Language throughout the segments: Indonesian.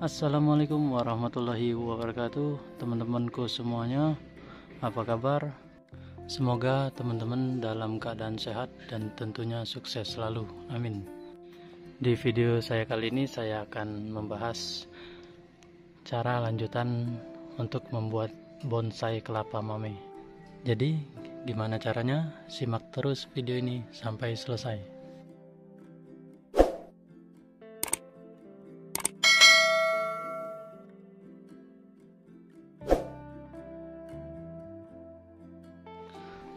Assalamualaikum warahmatullahi wabarakatuh, teman-temanku semuanya. Apa kabar? Semoga teman-teman dalam keadaan sehat dan tentunya sukses selalu. Amin. Di video saya kali ini saya akan membahas cara lanjutan untuk membuat bonsai kelapa mame. Jadi, gimana caranya? Simak terus video ini sampai selesai.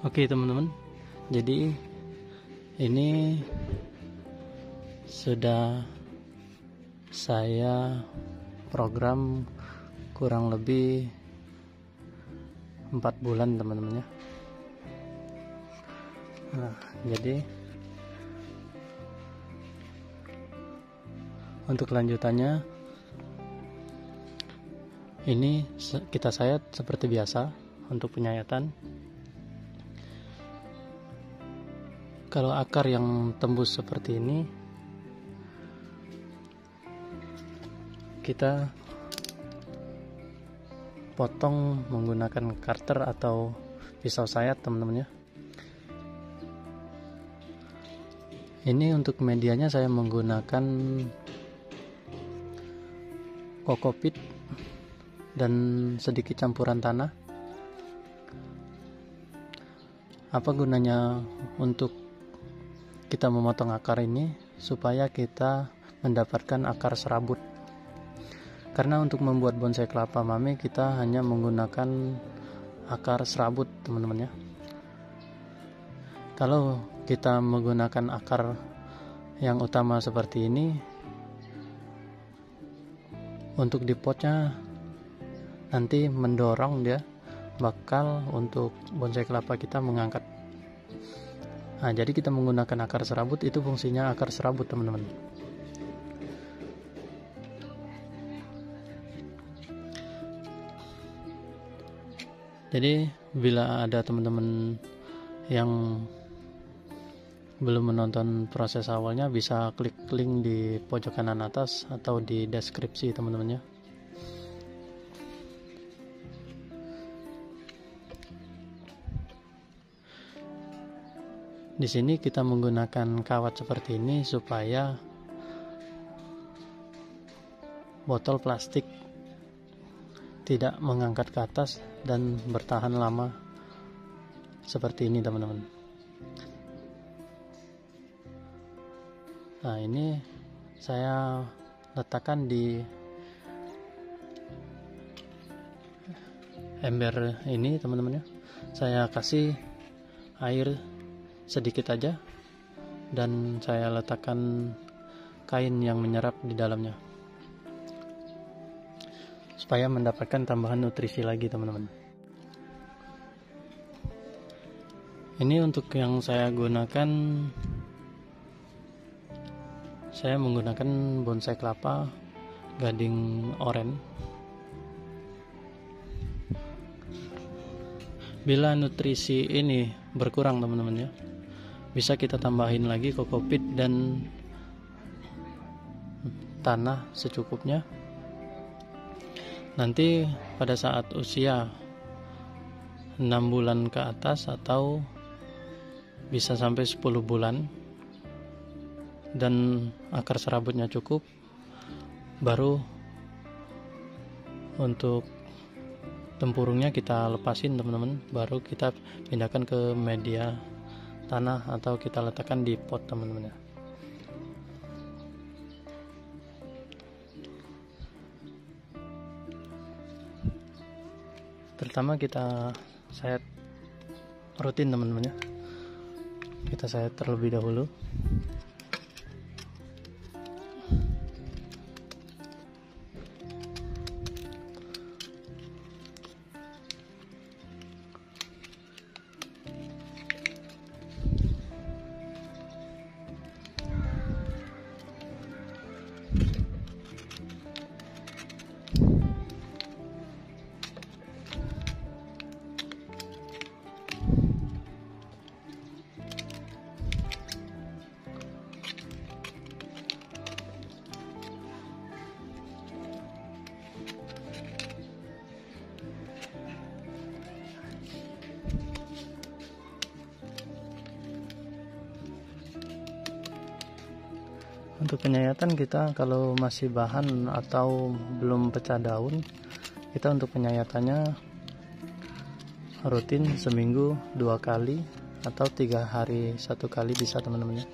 Oke teman-teman, jadi ini sudah saya program kurang lebih 4 bulan teman-teman ya. Nah, jadi untuk lanjutannya ini kita sayat seperti biasa untuk penyayatan. Kalau akar yang tembus seperti ini, kita potong menggunakan cutter atau pisau sayat teman-teman ya. Ini untuk medianya saya menggunakan kokopit dan sedikit campuran tanah. Apa gunanya untuk kita memotong akar ini? Supaya kita mendapatkan akar serabut. Karena untuk membuat bonsai kelapa mame kita hanya menggunakan akar serabut teman-teman ya. Kalau kita menggunakan akar yang utama seperti ini, untuk di potnya nanti mendorong dia bakal untuk bonsai kelapa kita mengangkat. Nah, jadi kita menggunakan akar serabut, itu fungsinya akar serabut teman-teman. Jadi bila ada teman-teman yang belum menonton proses awalnya, bisa klik link di pojok kanan atas atau di deskripsi teman-teman ya. Di sini kita menggunakan kawat seperti ini supaya botol plastik tidak mengangkat ke atas dan bertahan lama seperti ini teman-teman. Nah, ini saya letakkan di ember ini teman-teman ya. Saya kasih air sedikit aja dan saya letakkan kain yang menyerap di dalamnya supaya mendapatkan tambahan nutrisi lagi teman-teman. Ini untuk yang saya gunakan, saya menggunakan bonsai kelapa gading oren. Bila nutrisi ini berkurang teman-teman ya, bisa kita tambahin lagi kokopit dan tanah secukupnya. Nanti pada saat usia 6 bulan ke atas atau bisa sampai 10 bulan dan akar serabutnya cukup, baru untuk tempurungnya kita lepasin teman-teman, baru kita pindahkan ke media tanah atau kita letakkan di pot teman-teman ya. Pertama kita sayat rutin teman-teman ya. Kita sayat terlebih dahulu. Untuk penyayatan kita kalau masih bahan atau belum pecah daun, kita untuk penyayatannya rutin seminggu 2 kali atau 3 hari 1 kali bisa teman-teman ya.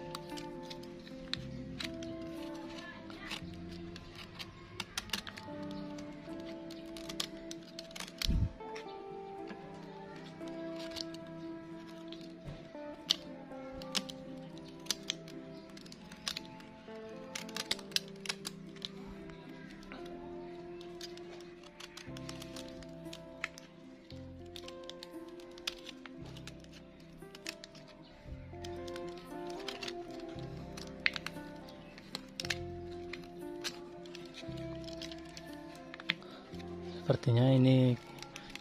Sepertinya ini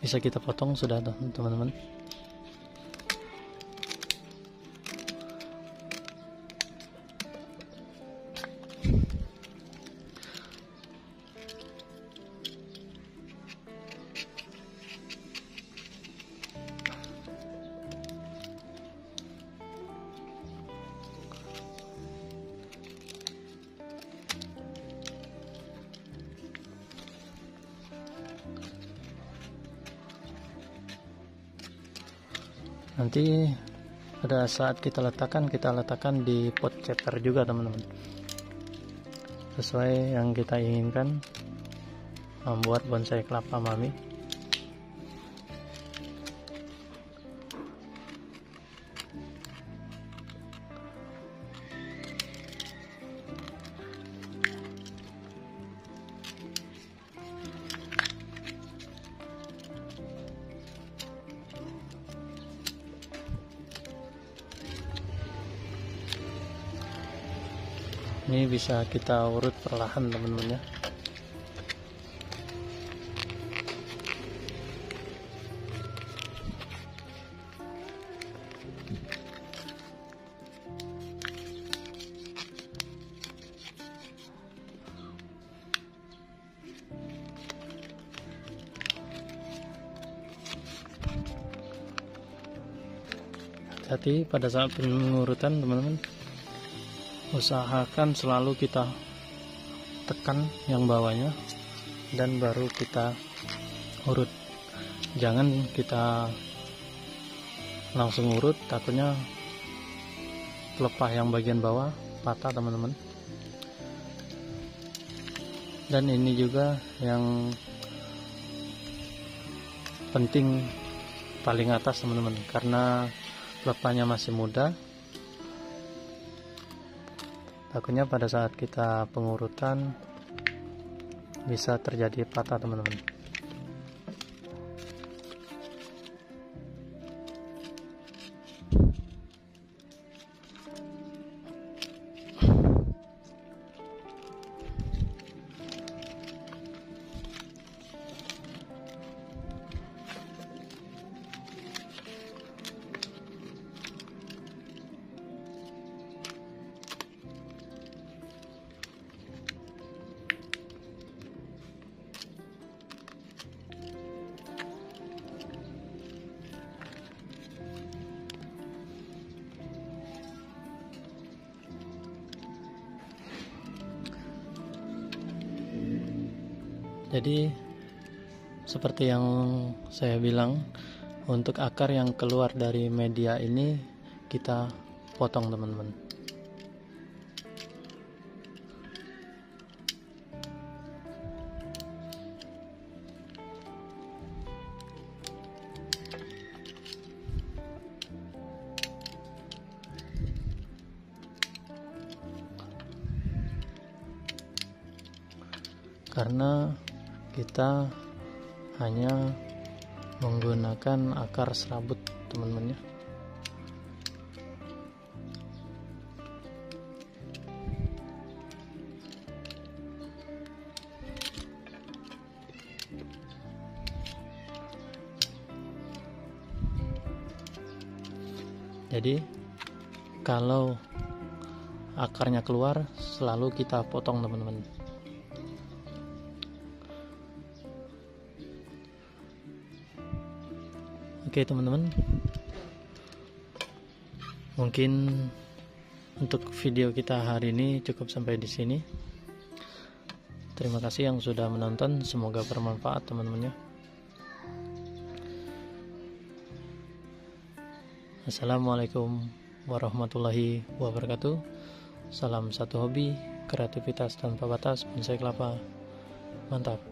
bisa kita potong sudah teman-teman. Nanti pada saat kita letakkan di pot ceper juga teman-teman, sesuai yang kita inginkan membuat bonsai kelapa mami. Ini bisa kita urut perlahan teman-teman ya. Hati-hati pada saat pengurutan teman-teman, usahakan selalu kita tekan yang bawahnya dan baru kita urut. Jangan kita langsung urut, takutnya pelepah yang bagian bawah patah teman-teman. Dan ini juga yang penting paling atas teman-teman, karena pelepahnya masih muda, takutnya pada saat kita pengurutan bisa terjadi patah teman-teman. Jadi seperti yang saya bilang, untuk akar yang keluar dari media ini kita potong teman-teman. Karena kita hanya menggunakan akar serabut teman-teman ya. Jadi kalau akarnya keluar selalu kita potong teman-teman. Oke teman-teman, mungkin Untuk video kita hari ini cukup sampai di sini. Terima kasih yang sudah menonton, semoga bermanfaat teman-temannya. Assalamualaikum warahmatullahi wabarakatuh. Salam satu hobi, kreativitas tanpa batas, bonsai kelapa. Mantap.